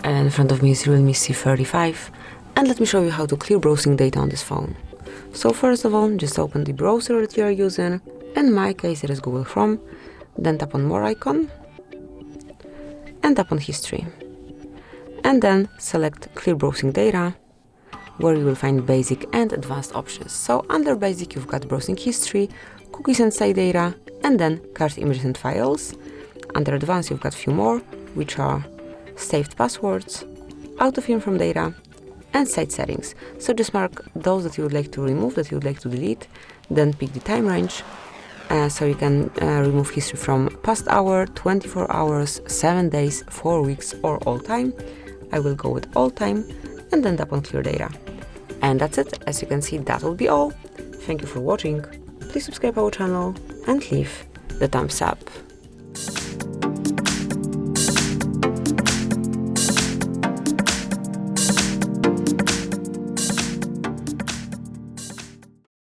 And in front of me is Realme C35, and let me show you how to clear browsing data on this phone. So first of all, just open the browser that you are using. In my case it is Google Chrome. Then tap on More icon and tap on History. And then select Clear Browsing Data, where you will find basic and advanced options. So under basic you've got browsing history, cookies and site data, and then cached images and files. Under advanced you've got a few more, which are saved passwords, auto-film from data, and site settings. So just mark those that you would like to remove, that you would like to delete, then pick the time range. So you can remove history from past hour, 24 hours, 7 days, 4 weeks, or all time. I will go with all time, and then tap on clear data. And that's it. As you can see, that will be all. Thank you for watching. Please subscribe our channel and leave the thumbs up.